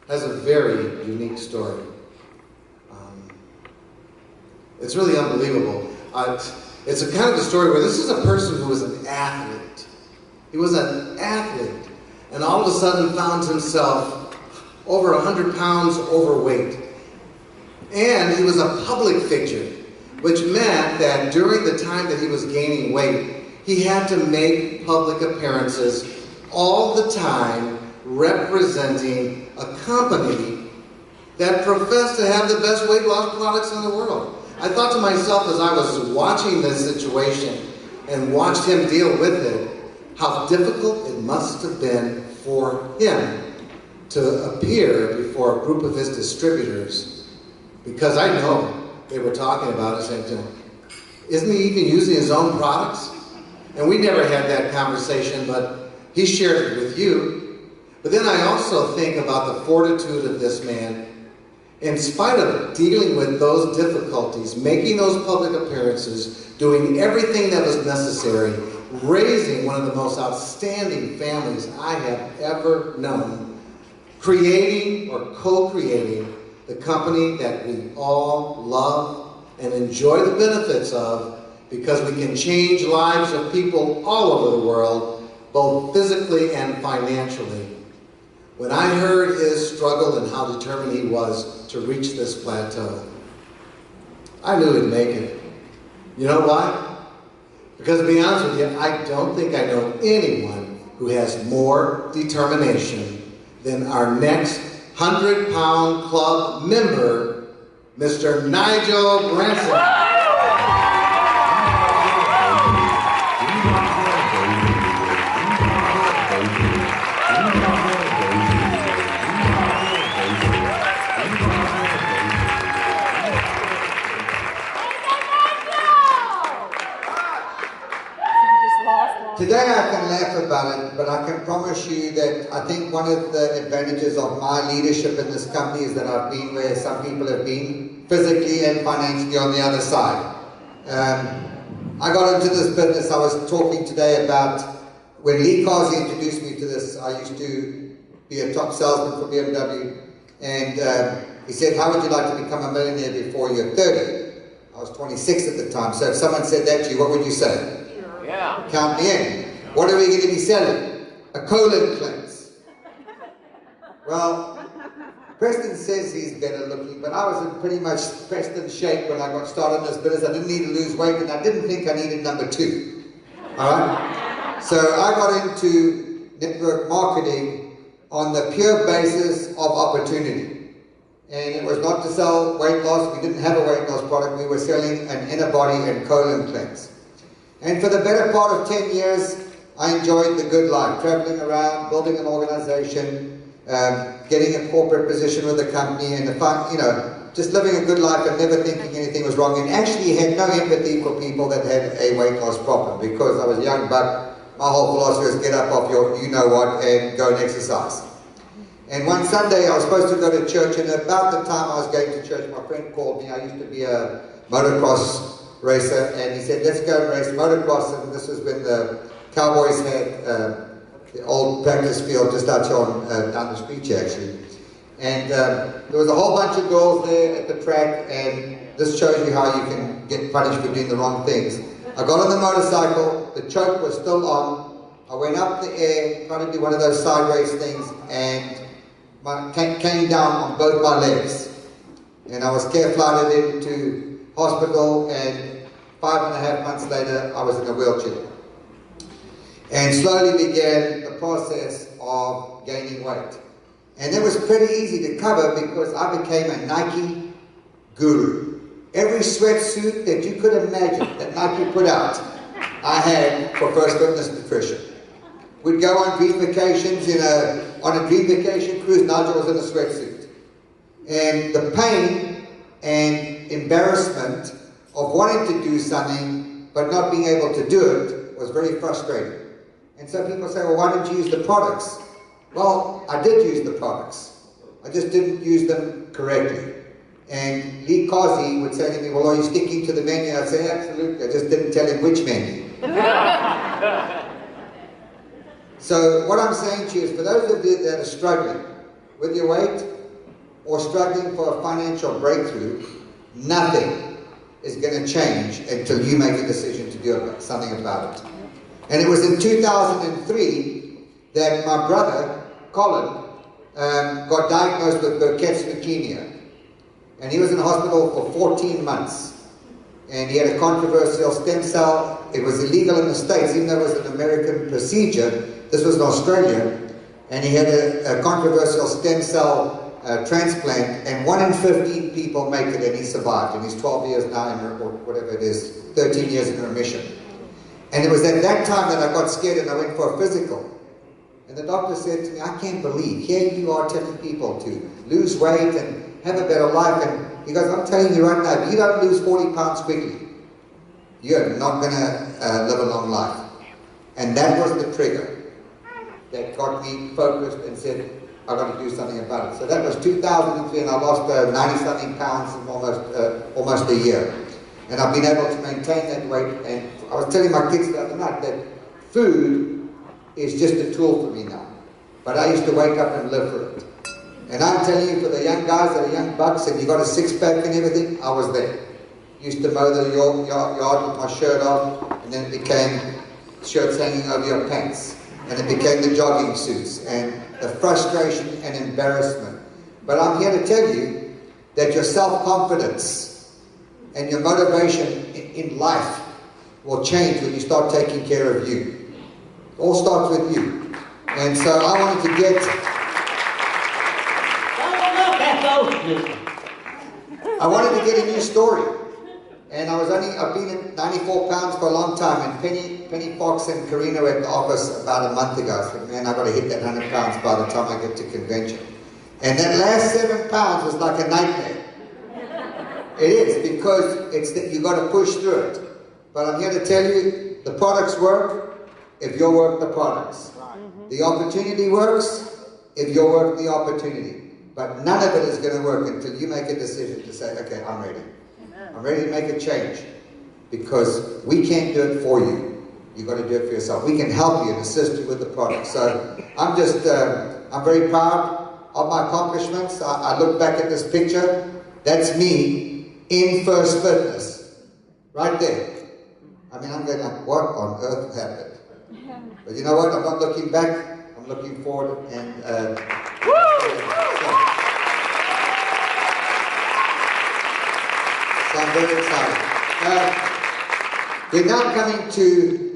has a very unique story. It's really unbelievable. It's a kind of a story where this is a person who was an athlete. He was an athlete, and all of a sudden found himself over 100 pounds overweight. And he was a public figure, which meant that during the time that he was gaining weight, he had to make public appearances all the time representing a company that professed to have the best weight loss products in the world. I thought to myself as I was watching this situation and watched him deal with it, how difficult it must have been for him to appear before a group of his distributors, because I know they were talking about it, saying, isn't he even using his own products? And we never had that conversation, but he shared it with you. But then I also think about the fortitude of this man. In spite of dealing with those difficulties, making those public appearances, doing everything that was necessary, raising one of the most outstanding families I have ever known, creating or co-creating the company that we all love and enjoy the benefits of, because we can change lives of people all over the world, both physically and financially. When I heard his struggle and how determined he was to reach this plateau, I knew he'd make it. You know why? Because to be honest with you, I don't think I know anyone who has more determination than our next 100-pound club member, Mr. Nigel Branson. Today I can laugh about it, but I can promise you that I think one of the advantages of my leadership in this company is that I've been where some people have been, physically and financially on the other side. I got into this business. I was talking today about when Lee Carsey introduced me to this. I used to be a top salesman for BMW, and he said, how would you like to become a millionaire before you're 30? I was 26 at the time, so if someone said that to you, what would you say? Yeah. Count me in. What are we going to be selling? A colon cleanse. Well, Preston says he's better looking, but I was in pretty much Preston shape when I got started in this business. I didn't need to lose weight, and I didn't think I needed number 2. Alright? So I got into network marketing on the pure basis of opportunity. And it was not to sell weight loss. We didn't have a weight loss product. We were selling an inner body and colon cleanse. And for the better part of 10 years, I enjoyed the good life, traveling around, building an organization, getting a corporate position with the company, and just living a good life and never thinking anything was wrong, and actually had no empathy for people that had a weight loss problem, because I was a young buck. My whole philosophy was get up off your you-know-what and go and exercise. And one Sunday, I was supposed to go to church, and about the time I was going to church, my friend called me. I used to be a motocross racer, and he said, let's go and race motocross. And this was when the Cowboys had the old practice field just out here down the street here, actually. And there was a whole bunch of girls there at the track, and this shows you how you can get punished for doing the wrong things. I got on the motorcycle, the choke was still on. I went up the air, tried to do one of those sideways things, and came down on both my legs. And I was care flighted into hospital, and 5.5 months later, I was in a wheelchair. And slowly began the process of gaining weight. And it was pretty easy to cover because I became a Nike guru. Every sweatsuit that you could imagine that Nike put out, I had for First Fitness Nutrition. We'd go on dream vacations on a dream vacation cruise. Nigel was in a sweatsuit. And the pain and embarrassment of wanting to do something but not being able to do it was very frustrating. And so people say, well, why didn't you use the products? Well, I did use the products. I just didn't use them correctly. And Lee Carsey would say to me, well, are you sticking to the menu? I'd say, absolutely. I just didn't tell him which menu. So what I'm saying to you is, for those of you that are struggling with your weight, or struggling for a financial breakthrough, nothing is going to change until you make a decision to do something about it. And it was in 2003 that my brother, Colin, got diagnosed with Burkitt's leukemia. And he was in hospital for 14 months. And he had a controversial stem cell. It was illegal in the States, even though it was an American procedure. This was in Australia. And he had a controversial stem cell transplant, and 1 in 15 people make it, and he survived. And he's 12 years now, or whatever it is, 13 years in remission. And it was at that time that I got scared and I went for a physical. And the doctor said to me, I can't believe, here you are telling people to lose weight and have a better life. And he goes, I'm telling you right now, if you don't lose 40 pounds quickly, you're not going to live a long life. And that was the trigger that got me focused and said, I've got to do something about it. So that was 2003, and I lost 90-something pounds in almost a year. And I've been able to maintain that weight. And I was telling my kids the other night that food is just a tool for me now. But I used to wake up and live for it. And I'm telling you, for the young guys that are young bucks and you got a six-pack and everything, I was there. Used to mow the yard with my shirt off, and then it became shirts hanging over your pants. And it became the jogging suits, and the frustration and embarrassment. But I'm here to tell you that your self-confidence and your motivation in life will change when you start taking care of you. It all starts with you. And so I wanted to get a new story. And I've been at 94 pounds for a long time, and Penny Fox and Karina were at the office about a month ago. I said, man, I've got to hit that 100 pounds by the time I get to convention. And that last 7 pounds was like a nightmare. It is, because it's that you've got to push through it. But I'm here to tell you, the products work if you work the products. The opportunity works if you work the opportunity. But none of it is going to work until you make a decision to say, okay, I'm ready. I'm ready to make a change, because we can't do it for you. You've got to do it for yourself. We can help you and assist you with the product. So I'm very proud of my accomplishments. I look back at this picture. That's me in First Fitness, right there. I mean, I'm going like, what on earth happened? But you know what? I'm not looking back. I'm looking forward, and so I'm very excited. We're now coming to